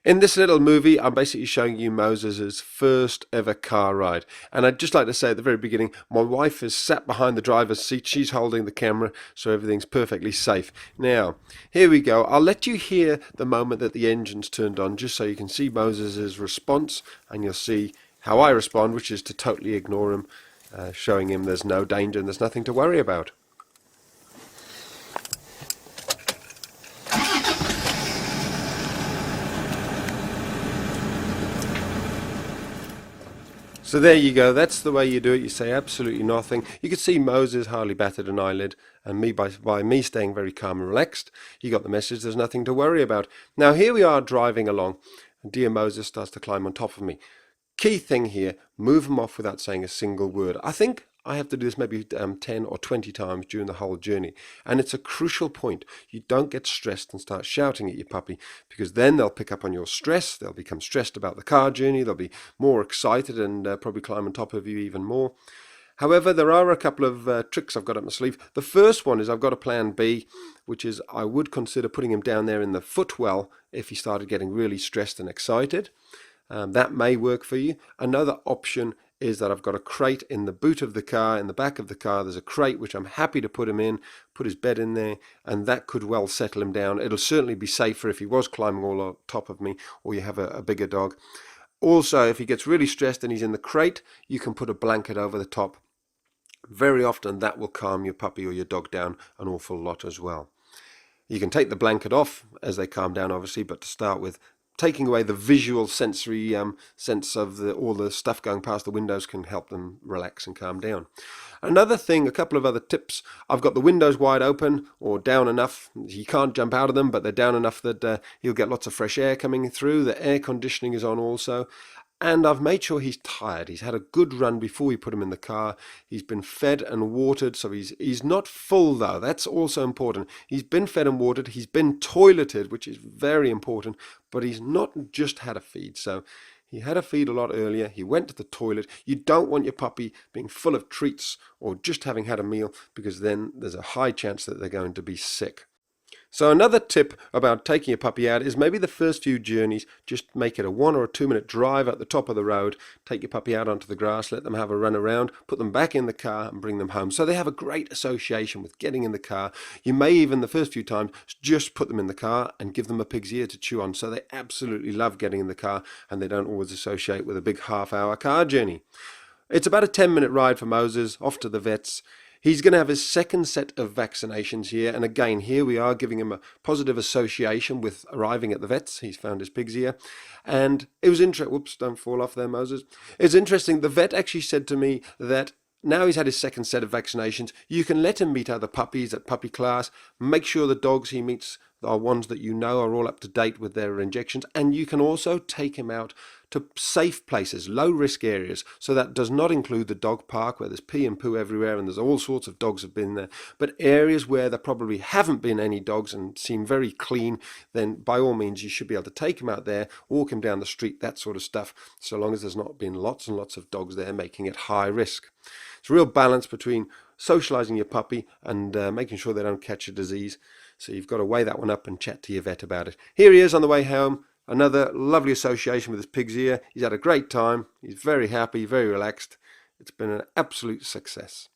In this little movie, I'm basically showing you Moses' first ever car ride. And I'd just like to say at the very beginning, my wife is sat behind the driver's seat. She's holding the camera, so everything's perfectly safe. Now, here we go. I'll let you hear the moment that the engine's turned on, just so you can see Moses' response, and you'll see how I respond, which is to totally ignore him, showing him there's no danger and there's nothing to worry about. So there you go, that's the way you do it. You say absolutely nothing. You could see Moses hardly batted an eyelid, and me by me staying very calm and relaxed, he got the message there's nothing to worry about. Now here we are driving along, and dear Moses starts to climb on top of me. Key thing here, move him off without saying a single word. I think I have to do this maybe 10 or 20 times during the whole journey. And it's a crucial point. You don't get stressed and start shouting at your puppy, because then they'll pick up on your stress. They'll become stressed about the car journey. They'll be more excited and probably climb on top of you even more. However, there are a couple of tricks I've got up my sleeve. The first one is I've got a plan B, which is I would consider putting him down there in the footwell if he started getting really stressed and excited. That may work for you. Another option is that I've got a crate in the boot of the car, in the back of the car. There's a crate which I'm happy to put him in, put his bed in there, and that could well settle him down. It'll certainly be safer if he was climbing all on top of me, or you have a bigger dog. Also, if he gets really stressed and he's in the crate, you can put a blanket over the top. Very often that will calm your puppy or your dog down an awful lot as well. You can take the blanket off as they calm down, obviously, but to start with, taking away the visual sensory sense of all the stuff going past the windows can help them relax and calm down. Another thing, a couple of other tips. I've got the windows wide open or down enough. He can't jump out of them, but they're down enough that he'll get lots of fresh air coming through. The air conditioning is on also. And I've made sure he's tired. He's had a good run before we put him in the car. He's been fed and watered, so he's not full though. That's also important. He's been fed and watered. He's been toileted, which is very important, but he's not just had a feed. So he had a feed a lot earlier. He went to the toilet. You don't want your puppy being full of treats or just having had a meal, because then there's a high chance that they're going to be sick. So another tip about taking a puppy out is maybe the first few journeys, just make it a 1 or a 2 minute drive at the top of the road, take your puppy out onto the grass, let them have a run around, put them back in the car and bring them home. So they have a great association with getting in the car. You may even the first few times just put them in the car and give them a pig's ear to chew on. So they absolutely love getting in the car, and they don't always associate with a big half-hour car journey. It's about a 10-minute ride for Moses off to the vets. He's going to have his second set of vaccinations here, and again here we are giving him a positive association with arriving at the vets. He's found his pig's ear, and it was interesting. Whoops, don't fall off there, Moses. It's interesting. The vet actually said to me that now he's had his second set of vaccinations, you can let him meet other puppies at puppy class. Make sure the dogs he meets are ones that you know are all up to date with their injections, and you can also take him out to safe places, low risk areas. So that does not include the dog park where there's pee and poo everywhere and there's all sorts of dogs have been there, but areas where there probably haven't been any dogs and seem very clean. Then by all means you should be able to take him out there, walk him down the street, that sort of stuff, so long as there's not been lots and lots of dogs there making it high risk. It's a real balance between socializing your puppy and making sure they don't catch a disease. So you've got to weigh that one up and chat to your vet about it. Here he is on the way home. Another lovely association with his pig's ear. He's had a great time. He's very happy, very relaxed. It's been an absolute success.